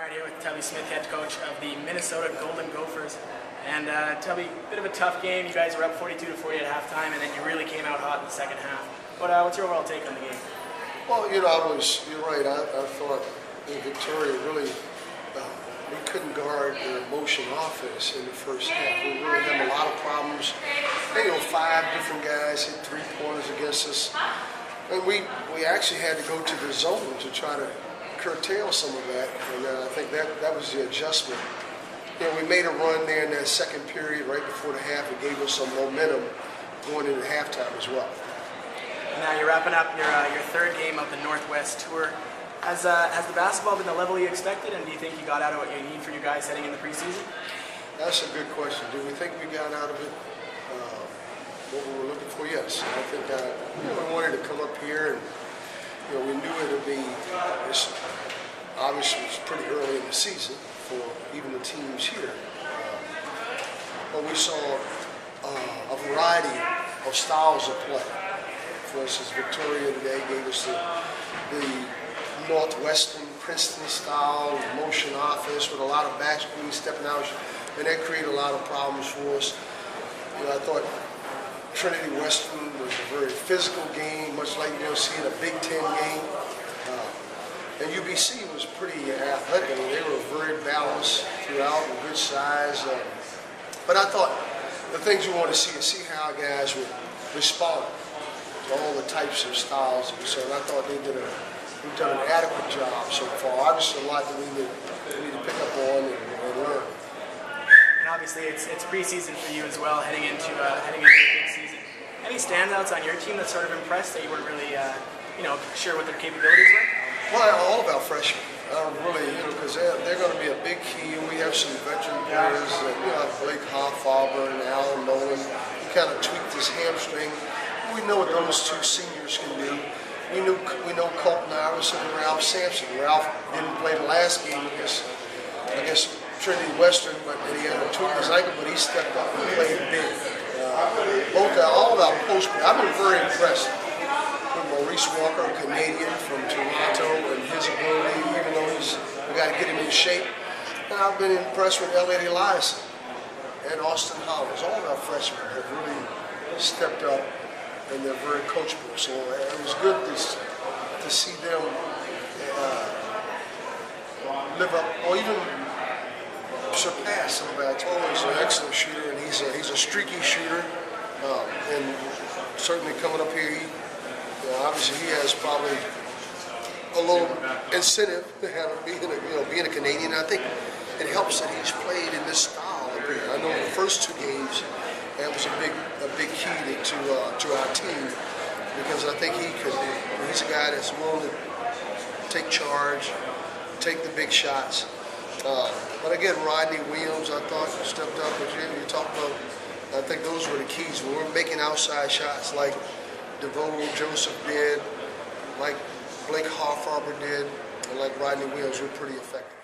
All right, here with Tubby Smith, head coach of the Minnesota Golden Gophers. And Tubby, bit of a tough game. You guys were up 42-40 at halftime, and then you really came out hot in the second half. But what's your overall take on the game? Well, you're right. I thought Victoria really, we couldn't guard their motion offense in the first half. We really had a lot of problems. 5 different guys hit 3-pointers against us. And we actually had to go to the zone to try to curtail some of that, and I think that was the adjustment. We made a run there in that second period right before the half. It gave us some momentum going into halftime as well. Now you're wrapping up your third game of the Northwest Tour. Has the basketball been the level you expected, and do you think you got out of what you need for you guys heading in the preseason? That's a good question. Do we think we got out of it what we were looking for? Yes. I think we wanted to come up here and we knew it would be, obviously it's pretty early in the season for even the teams here. But we saw a variety of styles of play. For instance, Victoria today gave us the Northwestern Princeton style motion offense with a lot of back screen stepping out, and that created a lot of problems for us. I thought Trinity Western was a very physical game, much like you'll see in a Big Ten game. And UBC was pretty athletic. They were very balanced throughout, and good size. But I thought the things you want to see is see how guys would respond to all the types of styles. So I thought we've done an adequate job so far. Obviously, a lot that we need to pick up on and learn. And obviously, it's preseason for you as well, heading into a big season. Any standouts on your team that sort of impressed that you weren't really, sure what their capabilities were? Well, all of our freshmen, really, because they're going to be a big key. And we have some veteran players, like Blake Hoffaber and Alan Nolan. He kind of tweaked his hamstring. We know what those two seniors can do. We know Colton Iverson and Ralph Sampson. Ralph didn't play the last game against Trinity Western, but he had to tweak his ankle, but he stepped up and played big. All of our post, I've been very impressed with Maurice Walker, a Canadian from Toronto, and his ability, even though we got to get him in shape. And I've been impressed with Elliot Eliason and Austin Hollins. All of our freshmen have really stepped up, and they're very coachable. So it was good to see them live up, or even surpass some of our total. He's an excellent shooter, and he's a streaky shooter, and certainly coming up here, obviously he has probably a little incentive to have being a Canadian. I think it helps that he's played in this style up here. I know the first 2 games that was a big key to our team, because I think he's a guy that's willing to take charge, take the big shots. But again, Rodney Williams, I thought, stepped up. You talked about, I think those were the keys. When we're making outside shots like DeVoe Joseph did, like Blake Hoffaber did, and like Rodney Williams, we're pretty effective.